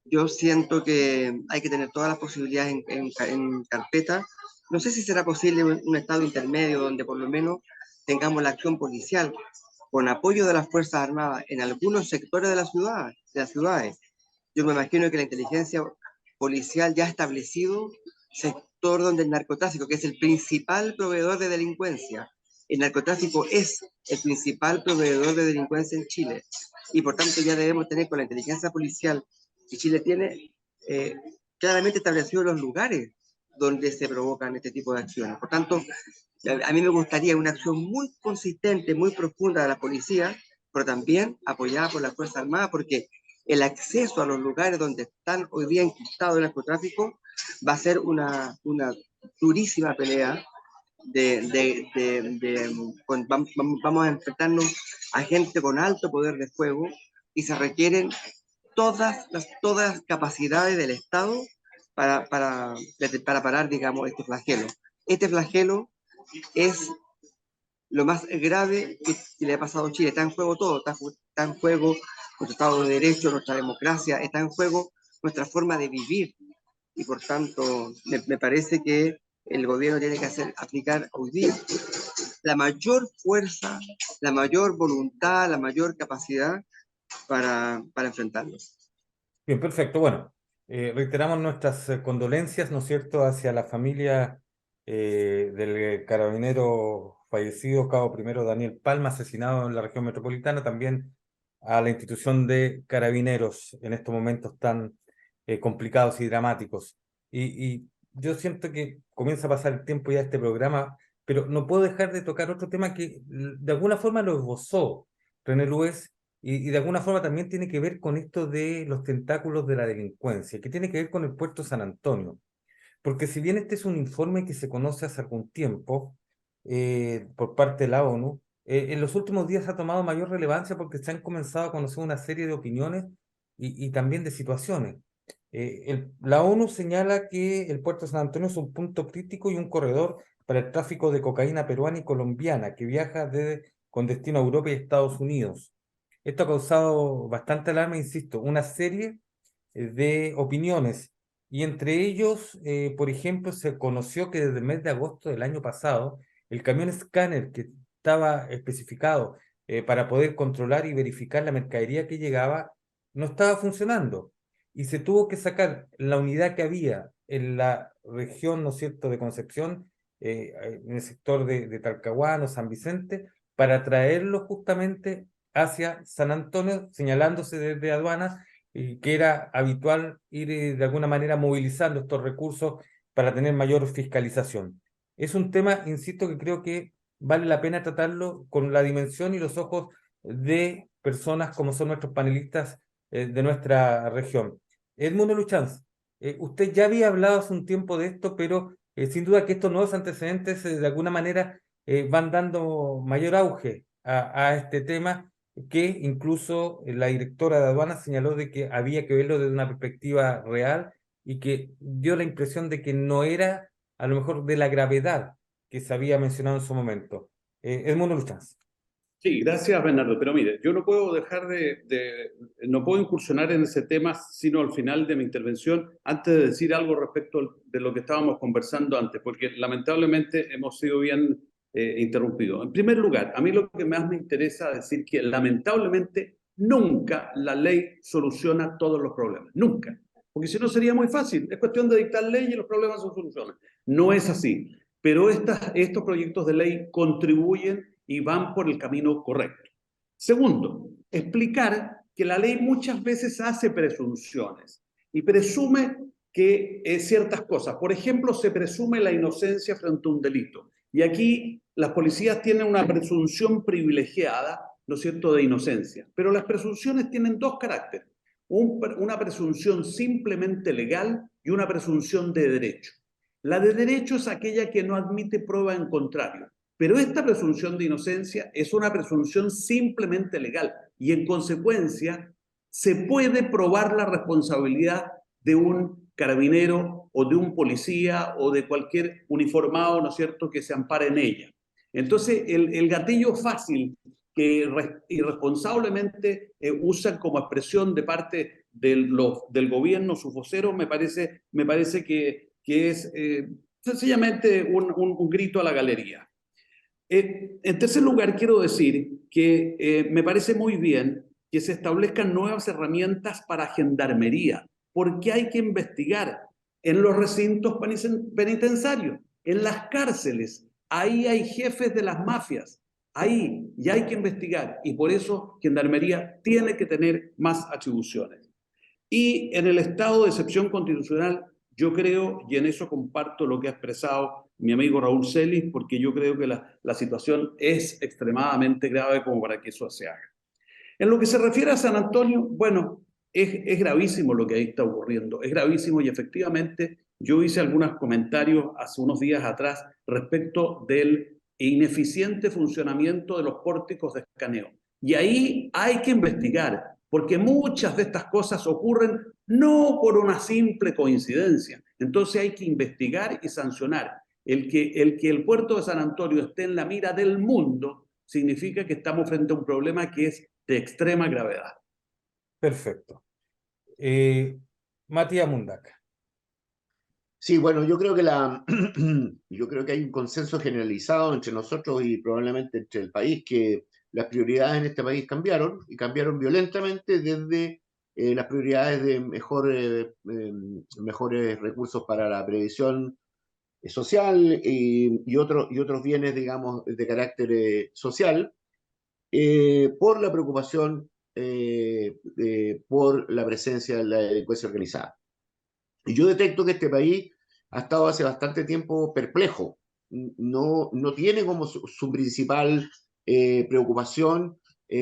yo siento que hay que tener todas las posibilidades en carpeta. No sé si será posible un estado intermedio donde por lo menos tengamos la acción policial, con apoyo de las Fuerzas Armadas en algunos sectores de las ciudades. Yo me imagino que la inteligencia policial ya ha establecido sector donde el narcotráfico, que es el principal proveedor de delincuencia, el narcotráfico es el principal proveedor de delincuencia en Chile, y por tanto ya debemos tener con la inteligencia policial que Chile tiene claramente establecidos los lugares donde se provocan este tipo de acciones. Por tanto, a mí me gustaría una acción muy consistente, muy profunda de la policía, pero también apoyada por las Fuerzas Armadas, porque el acceso a los lugares donde están hoy día encriptados el narcotráfico va a ser una durísima pelea. Vamos a enfrentarnos a gente con alto poder de fuego y se requieren todas las capacidades del Estado para parar, digamos, este flagelo. Este flagelo es lo más grave que le ha pasado a Chile. Está en juego todo, está en juego nuestro Estado de Derecho, nuestra democracia, está en juego nuestra forma de vivir. Y por tanto, me parece que el gobierno tiene que aplicar hoy día la mayor fuerza, la mayor voluntad, la mayor capacidad para enfrentarlo. Bien, perfecto. Bueno, reiteramos nuestras condolencias, ¿no es cierto?, hacia la familia del carabinero fallecido, cabo primero Daniel Palma, asesinado en la región metropolitana, también a la institución de carabineros en estos momentos tan complicados y dramáticos. Y yo siento que comienza a pasar el tiempo ya de este programa, pero no puedo dejar de tocar otro tema que de alguna forma lo esbozó René Lues, y de alguna forma también tiene que ver con esto de los tentáculos de la delincuencia, que tiene que ver con el puerto San Antonio. Porque si bien este es un informe que se conoce hace algún tiempo por parte de la ONU, en los últimos días ha tomado mayor relevancia porque se han comenzado a conocer una serie de opiniones y también de situaciones. La ONU señala que el puerto de San Antonio es un punto crítico y un corredor para el tráfico de cocaína peruana y colombiana que viaja con destino a Europa y Estados Unidos. Esto ha causado bastante alarma, insisto, una serie de opiniones, y entre ellos, por ejemplo, se conoció que desde el mes de agosto del año pasado, el camión escáner que estaba especificado para poder controlar y verificar la mercadería que llegaba, no estaba funcionando, y se tuvo que sacar la unidad que había en la región, ¿no es cierto?, de Concepción, en el sector de Talcahuano, San Vicente, para traerlo justamente hacia San Antonio, señalándose desde aduanas que era habitual ir de alguna manera movilizando estos recursos para tener mayor fiscalización. Es un tema, insisto, que creo que vale la pena tratarlo con la dimensión y los ojos de personas como son nuestros panelistas de nuestra región. Edmundo Luchanz, usted ya había hablado hace un tiempo de esto, pero sin duda que estos nuevos antecedentes de alguna manera van dando mayor auge a este tema, que incluso la directora de aduanas señaló de que había que verlo desde una perspectiva real y que dio la impresión de que no era a lo mejor de la gravedad que se había mencionado en su momento. Edmundo Luchanz. Sí, gracias, Bernardo. Pero mire, yo no puedo no puedo incursionar en ese tema sino al final de mi intervención, antes de decir algo respecto de lo que estábamos conversando antes, porque lamentablemente hemos sido bien interrumpidos. En primer lugar, a mí lo que más me interesa decir que lamentablemente nunca la ley soluciona todos los problemas, nunca. Porque si no sería muy fácil, es cuestión de dictar ley y los problemas se solucionan. No es así, pero estos proyectos de ley contribuyen y van por el camino correcto. Segundo, explicar que la ley muchas veces hace presunciones y presume que ciertas cosas. Por ejemplo, se presume la inocencia frente a un delito. Y aquí las policías tienen una presunción privilegiada, ¿no es cierto?, de inocencia. Pero las presunciones tienen dos caracteres. Una presunción simplemente legal y una presunción de derecho. La de derecho es aquella que no admite prueba en contrario. Pero esta presunción de inocencia es una presunción simplemente legal y en consecuencia se puede probar la responsabilidad de un carabinero o de un policía o de cualquier uniformado, ¿no es cierto?, que se ampare en ella. Entonces, el gatillo fácil que irresponsablemente usan como expresión de parte del gobierno, sus voceros, me parece que es sencillamente un grito a la galería. En tercer lugar, quiero decir que me parece muy bien que se establezcan nuevas herramientas para gendarmería, porque hay que investigar en los recintos penitenciarios, en las cárceles. Ahí hay jefes de las mafias, ahí ya hay que investigar, y por eso Gendarmería tiene que tener más atribuciones. Y en el estado de excepción constitucional, yo creo, y en eso comparto lo que ha expresado mi amigo Raúl Celis, porque yo creo que la situación es extremadamente grave como para que eso se haga. En lo que se refiere a San Antonio, bueno, es gravísimo lo que ahí está ocurriendo, es gravísimo, y efectivamente yo hice algunos comentarios hace unos días atrás respecto del ineficiente funcionamiento de los pórticos de escaneo. Y ahí hay que investigar, porque muchas de estas cosas ocurren no por una simple coincidencia. Entonces hay que investigar y sancionar. El puerto de San Antonio esté en la mira del mundo significa que estamos frente a un problema que es de extrema gravedad. Perfecto. Matías Mundaca. Sí, bueno, yo creo que yo creo que hay un consenso generalizado entre nosotros y probablemente entre el país que las prioridades en este país cambiaron y cambiaron violentamente desde las prioridades de mejores recursos para la previsión social y otros bienes, digamos, de carácter social, por la preocupación por la presencia de la delincuencia organizada. Y yo detecto que este país ha estado hace bastante tiempo perplejo. No tiene como su principal preocupación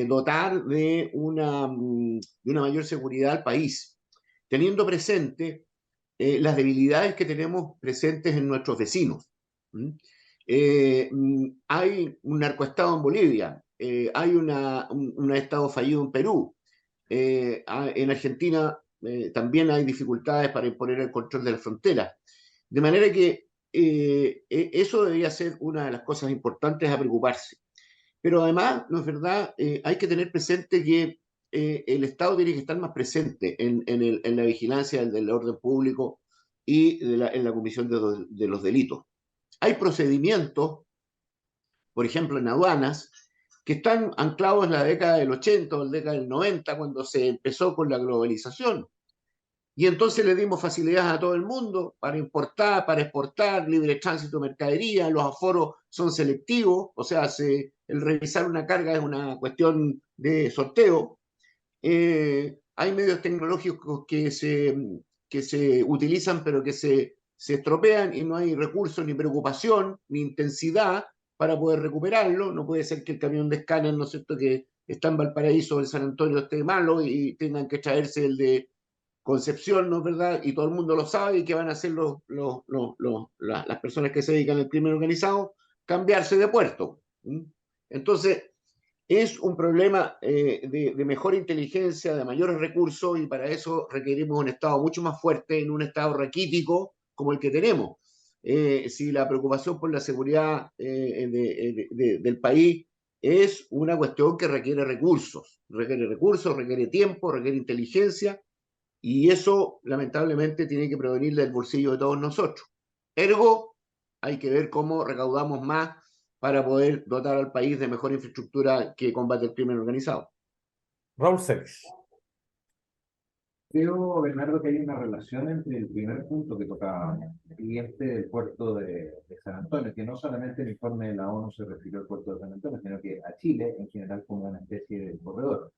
dotar de una mayor seguridad al país, teniendo presente las debilidades que tenemos presentes en nuestros vecinos. Hay un narcoestado en Bolivia, hay un estado fallido en Perú, en Argentina también hay dificultades para imponer el control de la frontera. De manera que eso debería ser una de las cosas importantes a preocuparse. Pero además, no es verdad, hay que tener presente que el Estado tiene que estar más presente en la vigilancia del orden público y en la comisión de los delitos. Hay procedimientos, por ejemplo, en aduanas, que están anclados en la década del 80 o la década del 90, cuando se empezó con la globalización. Y entonces le dimos facilidades a todo el mundo para importar, para exportar, libre tránsito de mercadería, los aforos son selectivos, o sea, el revisar una carga es una cuestión de sorteo. Hay medios tecnológicos que se utilizan pero que se estropean y no hay recursos, ni preocupación, ni intensidad para poder recuperarlo. No puede ser que el camión de escáner, ¿no es cierto?, que está en Valparaíso o en San Antonio esté malo y tengan que traerse el de Concepción, ¿no es verdad? Y todo el mundo lo sabe, y que van a hacer las personas que se dedican al crimen organizado, cambiarse de puerto. Entonces, es un problema de mejor inteligencia, de mayores recursos, y para eso requerimos un Estado mucho más fuerte, en un Estado raquítico como el que tenemos. Si la preocupación por la seguridad del país es una cuestión que requiere recursos, requiere tiempo, requiere inteligencia, y eso lamentablemente tiene que provenir del bolsillo de todos nosotros. Ergo, hay que ver cómo recaudamos más para poder dotar al país de mejor infraestructura que combate el crimen organizado. Raúl Celis. Creo, Bernardo, que hay una relación entre el primer punto que tocaba y este del puerto de San Antonio, que no solamente el informe de la ONU se refirió al puerto de San Antonio, sino que a Chile en general como una especie de corredor.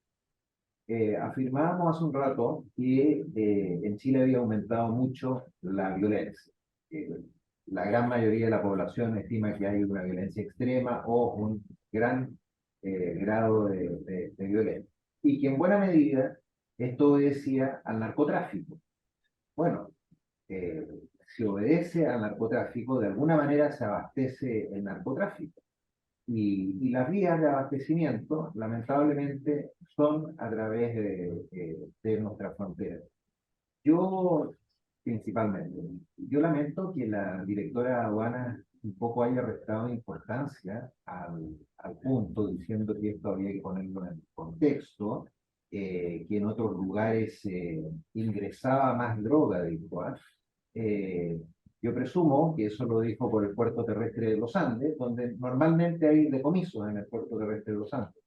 Afirmábamos hace un rato que en Chile había aumentado mucho la violencia. La gran mayoría de la población estima que hay una violencia extrema o un gran grado de violencia. Y que en buena medida esto obedecía al narcotráfico. Bueno, si obedece al narcotráfico, de alguna manera se abastece el narcotráfico. Y las vías de abastecimiento, lamentablemente, son a través de nuestras fronteras. Yo, principalmente, yo lamento que la directora de aduanas un poco haya restado importancia al punto, diciendo que esto había que ponerlo en contexto, que en otros lugares ingresaba más droga, dijo. Yo presumo que eso lo dijo por el puerto terrestre de los Andes, donde normalmente hay decomisos en el puerto terrestre de los Andes.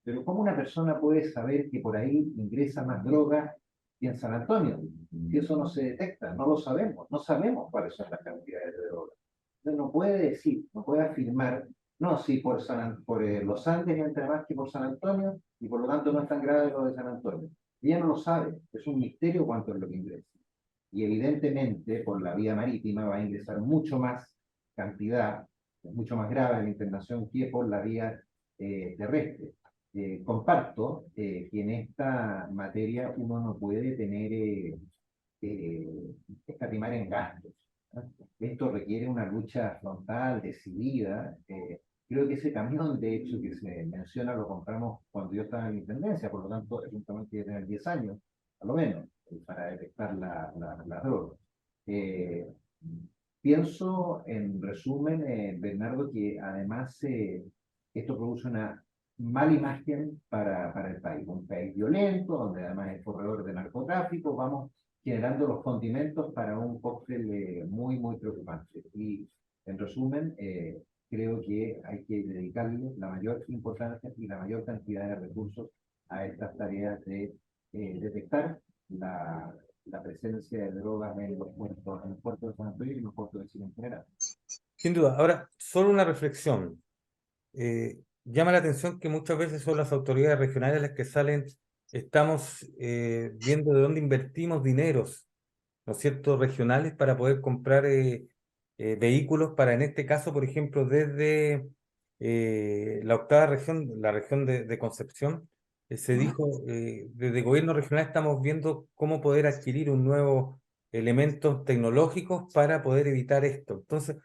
Pero ¿cómo una persona puede saber que por ahí ingresa más droga que en San Antonio? Si eso no se detecta, no lo sabemos, no sabemos cuáles son las cantidades de droga. Entonces no puede decir, no puede afirmar, no, si por los Andes entra más que por San Antonio y por lo tanto no es tan grave lo de San Antonio. Ella no lo sabe, es un misterio cuánto es lo que ingresa. Y evidentemente por la vía marítima va a ingresar mucho más cantidad, es mucho más grave la internación que por la vía terrestre. Comparto que en esta materia uno no puede tener escatimar en gastos, ¿no? Esto requiere una lucha frontal, decidida. Creo que ese camión, de hecho, que se menciona, lo compramos cuando yo estaba en la intendencia, por lo tanto, es un camión que debe tener 10 años, a lo menos, para detectar la droga. Eh, Pienso, en resumen, Bernardo, que además esto produce una mala imagen para el país. Un país violento, donde además es corredor de narcotráfico, vamos generando los condimentos para un cóctel muy, muy preocupante. Y en resumen, creo que hay que dedicarle la mayor importancia y la mayor cantidad de recursos a estas tareas de detectar la presencia de drogas en los puertos, en el puerto de San Antonio y en los puertos de Chile en general. Sin duda. Ahora, solo una reflexión. Llama la atención que muchas veces son las autoridades regionales las que salen, estamos viendo de dónde invertimos dineros, ¿no es cierto?, regionales para poder comprar vehículos para, en este caso, por ejemplo, desde la octava región, la región de Concepción, se dijo, desde el gobierno regional estamos viendo cómo poder adquirir un nuevo elementos tecnológicos para poder evitar esto. Entonces,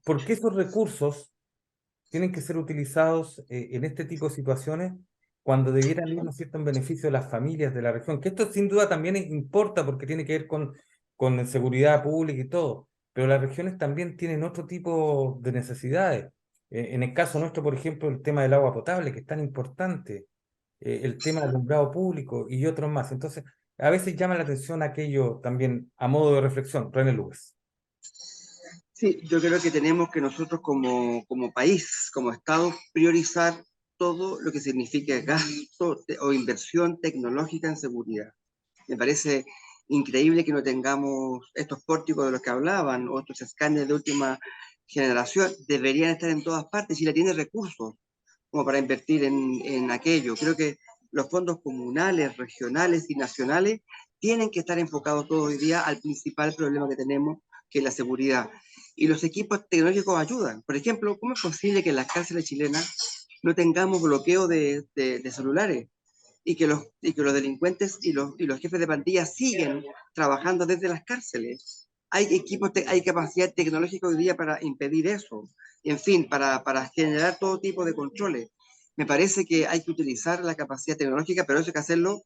¿por qué esos recursos tienen que ser utilizados en este tipo de situaciones cuando debieran ir, ¿no es cierto?, en beneficio de las familias de la región? Que esto sin duda también importa porque tiene que ver con seguridad pública y todo, pero las regiones también tienen otro tipo de necesidades. En el caso nuestro, por ejemplo, el tema del agua potable, que es tan importante, el tema del alumbrado público y otros más. Entonces, a veces llama la atención aquello también a modo de reflexión. René Luis. Sí, yo creo que tenemos que nosotros como país, como Estado, priorizar todo lo que signifique gasto o inversión tecnológica en seguridad. Me parece increíble que no tengamos estos pórticos de los que hablaban o estos escáneres de última generación. Deberían estar en todas partes si la tiene recursos como para invertir en aquello. Creo que los fondos comunales, regionales y nacionales tienen que estar enfocados todo hoy día al principal problema que tenemos, que es la seguridad. Y los equipos tecnológicos ayudan. Por ejemplo, ¿cómo es posible que en las cárceles chilenas no tengamos bloqueo de celulares y que los delincuentes y los jefes de pandilla siguen trabajando desde las cárceles? Hay equipos, hay capacidad tecnológica hoy día para impedir eso. En fin, para generar todo tipo de controles. Me parece que hay que utilizar la capacidad tecnológica, pero eso hay que hacerlo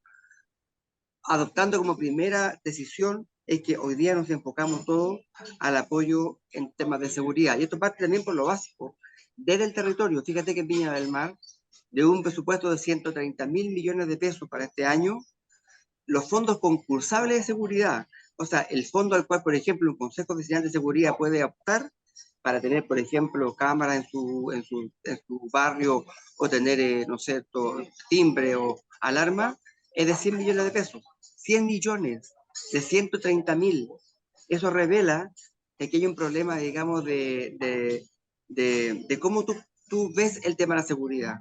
adoptando como primera decisión es que hoy día nos enfocamos todo al apoyo en temas de seguridad. Y esto parte también por lo básico, desde el territorio. Fíjate que en Viña del Mar, de un presupuesto de 130.000 millones de pesos para este año, los fondos concursables de seguridad, o sea, el fondo al cual, por ejemplo, un Consejo Vecinal de Seguridad puede optar para tener, por ejemplo, cámaras en su barrio o tener, no sé, timbre o alarma, es de 100 millones de pesos. 100 millones de 130.000. Eso revela que aquí hay un problema, digamos, de cómo tú ves el tema de la seguridad.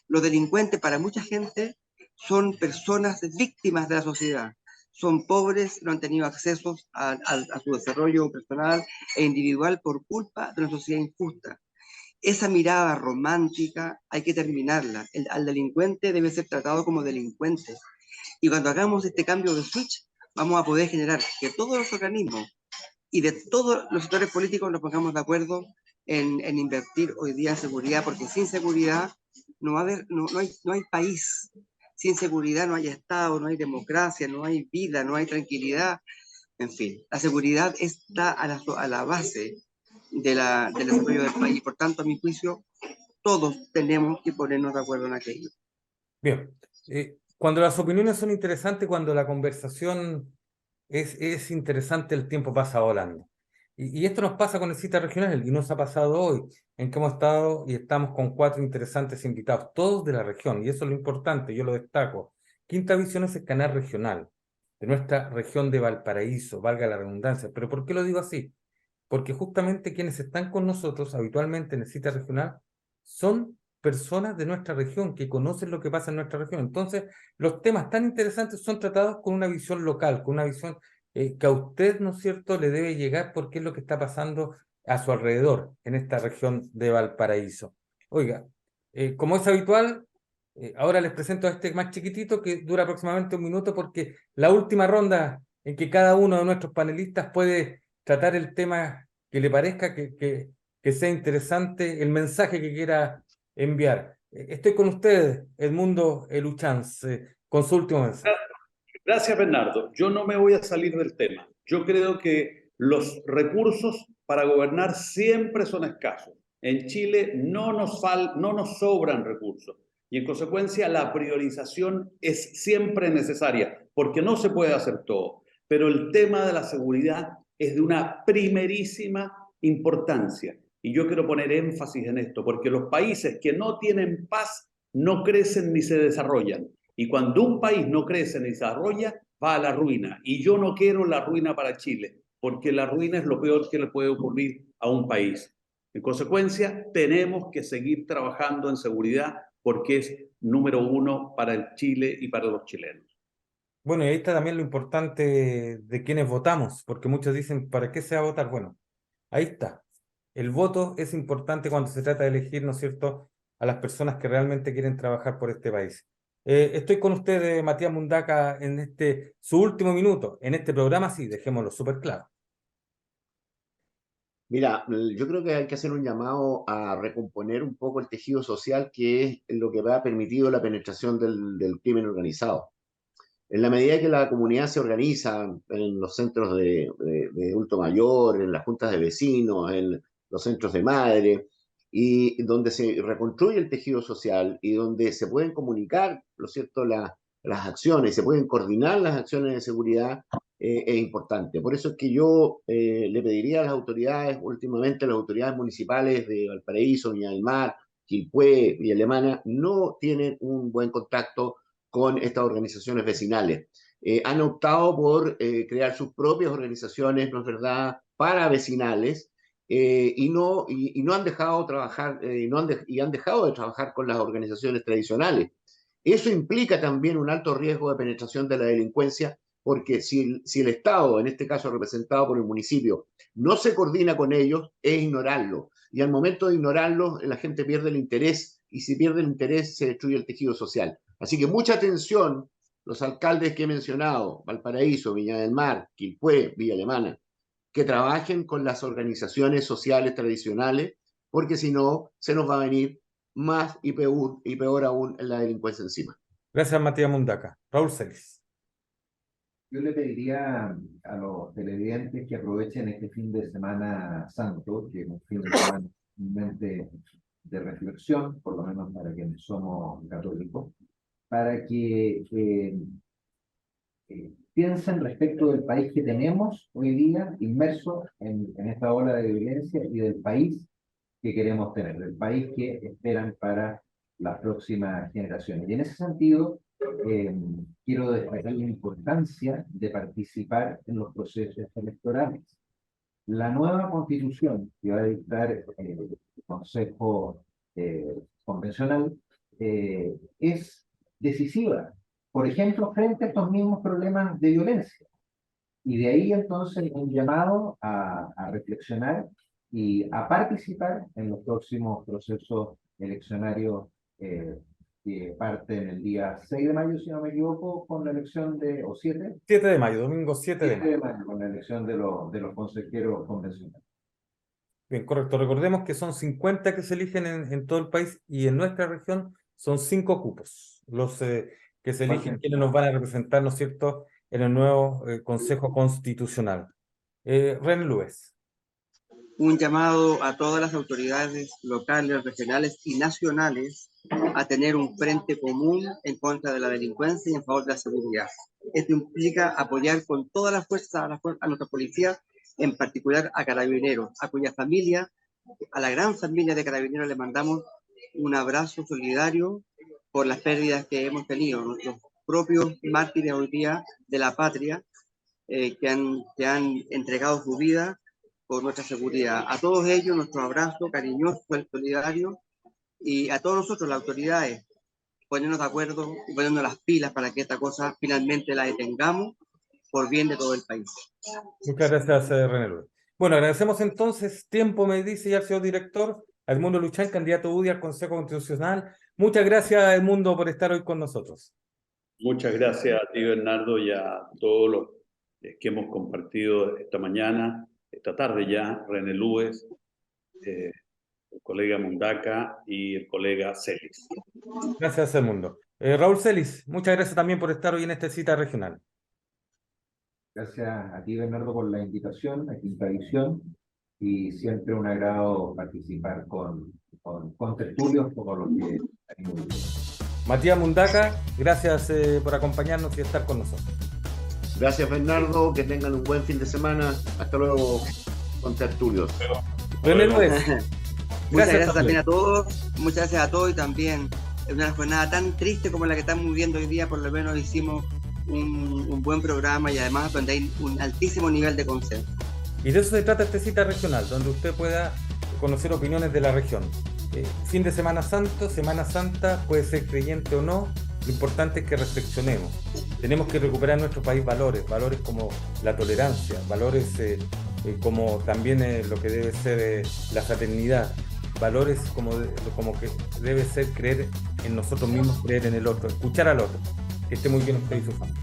Los delincuentes, para mucha gente, son personas víctimas de la sociedad. Son pobres, no han tenido acceso a su desarrollo personal e individual por culpa de una sociedad injusta. Esa mirada romántica hay que terminarla. Al delincuente debe ser tratado como delincuente. Y cuando hagamos este cambio de switch, vamos a poder generar que todos los organismos y de todos los sectores políticos nos pongamos de acuerdo en invertir hoy día en seguridad, porque sin seguridad no, va a haber, no hay país. Sin seguridad no hay Estado, no hay democracia, no hay vida, no hay tranquilidad. En fin, la seguridad está a la base del desarrollo del país. Por tanto, a mi juicio, todos tenemos que ponernos de acuerdo en aquello. Bien. Cuando las opiniones son interesantes, cuando la conversación es interesante, el tiempo pasa volando. Y esto nos pasa con el Cita Regional, y nos ha pasado hoy, en que hemos estado y estamos con 4 interesantes invitados, todos de la región, y eso es lo importante, yo lo destaco. Quinta Visión es el canal regional de nuestra región de Valparaíso, valga la redundancia. ¿Pero por qué lo digo así? Porque justamente quienes están con nosotros habitualmente en el Cita Regional son personas de nuestra región, que conocen lo que pasa en nuestra región. Entonces, los temas tan interesantes son tratados con una visión local, con una visión que a usted, ¿no es cierto?, le debe llegar porque es lo que está pasando a su alrededor en esta región de Valparaíso. Oiga, como es habitual, ahora les presento a este más chiquitito que dura aproximadamente 1 minuto porque la última ronda en que cada uno de nuestros panelistas puede tratar el tema que le parezca que sea interesante, el mensaje que quiera enviar. Estoy con ustedes, Edmundo Eluchans, con su último mensaje. Gracias, Bernardo. Yo no me voy a salir del tema. Yo creo que los recursos para gobernar siempre son escasos. En Chile no nos sobran recursos y en consecuencia la priorización es siempre necesaria porque no se puede hacer todo. Pero el tema de la seguridad es de una primerísima importancia. Y yo quiero poner énfasis en esto porque los países que no tienen paz no crecen ni se desarrollan. Y cuando un país no crece ni se desarrolla, va a la ruina. Y yo no quiero la ruina para Chile, porque la ruina es lo peor que le puede ocurrir a un país. En consecuencia, tenemos que seguir trabajando en seguridad porque es número 1 para el Chile y para los chilenos. Bueno, y ahí está también lo importante de quienes votamos, porque muchos dicen, ¿para qué se va a votar? Bueno, ahí está. El voto es importante cuando se trata de elegir, ¿no es cierto?, a las personas que realmente quieren trabajar por este país. Estoy con usted, Matías Mundaca, en su último minuto. En este programa, sí, dejémoslo súper claro. Mira, yo creo que hay que hacer un llamado a recomponer un poco el tejido social, que es lo que ha permitido la penetración del crimen organizado. En la medida que la comunidad se organiza en los centros de adulto mayor, en las juntas de vecinos, en los centros de madre, y donde se reconstruye el tejido social y donde se pueden comunicar, ¿no es cierto?, las acciones, se pueden coordinar las acciones de seguridad, es importante. Por eso es que yo le pediría a las autoridades, últimamente a las autoridades municipales de Valparaíso, Viña del Mar, Quilpué, Villa Alemana, no tienen un buen contacto con estas organizaciones vecinales. Han optado por crear sus propias organizaciones, ¿no es verdad?, para vecinales, y no han dejado trabajar, y han dejado de trabajar con las organizaciones tradicionales. Eso implica también un alto riesgo de penetración de la delincuencia, porque si el Estado, en este caso representado por el municipio, no se coordina con ellos, es ignorarlo. Y al momento de ignorarlo, la gente pierde el interés, y si pierde el interés, se destruye el tejido social. Así que mucha atención, los alcaldes que he mencionado, Valparaíso, Viña del Mar, Quilpué, Villa Alemana, que trabajen con las organizaciones sociales tradicionales, porque si no, se nos va a venir más y peor aún la delincuencia encima. Gracias, Matías Mundaca. Raúl Celis. Yo le pediría a los televidentes que aprovechen este fin de semana santo, que es un fin de semana realmente de reflexión, por lo menos para quienes somos católicos, para que piensen respecto del país que tenemos hoy día inmerso en esta ola de violencia y del país que queremos tener, del país que esperan para las próximas generaciones. Y en ese sentido, quiero destacar la importancia de participar en los procesos electorales. La nueva constitución que va a dictar el Consejo Convencional es decisiva, por ejemplo, frente a estos mismos problemas de violencia. Y de ahí entonces un llamado a reflexionar y a participar en los próximos procesos eleccionarios que parten el día 6 de mayo, si no me equivoco, con la elección o 7. 7 de mayo, domingo 7 de 7 mayo. de mayo, con la elección de los consejeros convencionales. Bien, correcto. Recordemos que son 50 que se eligen en todo el país y en nuestra región son 5 cupos los que se eligen, quienes nos van a representar, ¿no es cierto?, en el nuevo Consejo Constitucional. René Lues. Un llamado a todas las autoridades locales, regionales y nacionales a tener un frente común en contra de la delincuencia y en favor de la seguridad. Esto implica apoyar con todas las fuerzas a nuestra policía en particular a Carabineros, a cuya familia, a la gran familia de Carabineros, le mandamos un abrazo solidario por las pérdidas que hemos tenido, nuestros propios mártires hoy día de la patria, que han entregado su vida por nuestra seguridad. A todos ellos, nuestro abrazo cariñoso, solidario, y a todos nosotros, las autoridades, ponernos de acuerdo y ponernos las pilas para que esta cosa finalmente la detengamos por bien de todo el país. Muchas gracias, René Luis. Bueno, agradecemos entonces, tiempo me dice ya el señor director, a Edmundo Luchán, candidato UDI al Consejo Constitucional. Muchas gracias, Edmundo, por estar hoy con nosotros. Muchas gracias a ti, Bernardo, y a todos los que hemos compartido esta mañana, esta tarde ya, René Luis, el colega Mundaca y el colega Celis. Gracias, Edmundo. Raúl Celis, muchas gracias también por estar hoy en esta cita regional. Gracias a ti, Bernardo, por la invitación a Quinta Visión, y siempre un agrado participar con tertulios como los que tenemos. Matías Mundaca, gracias por acompañarnos y estar con nosotros. Gracias, Bernardo, que tengan un buen fin de semana. Hasta luego, con tertulios. René Luis. Muchas gracias también a todos, muchas gracias a todos, y también en una jornada tan triste como la que estamos viviendo hoy día, por lo menos hicimos un buen programa, y además donde hay un altísimo nivel de consenso. Y de eso se trata esta cita regional, donde usted pueda conocer opiniones de la región. Fin de Semana Santa, puede ser creyente o no, lo importante es que reflexionemos. Tenemos que recuperar en nuestro país valores como la tolerancia, valores como también lo que debe ser la fraternidad, valores como que debe ser creer en nosotros mismos, creer en el otro, escuchar al otro. Que esté muy bien usted y su familia.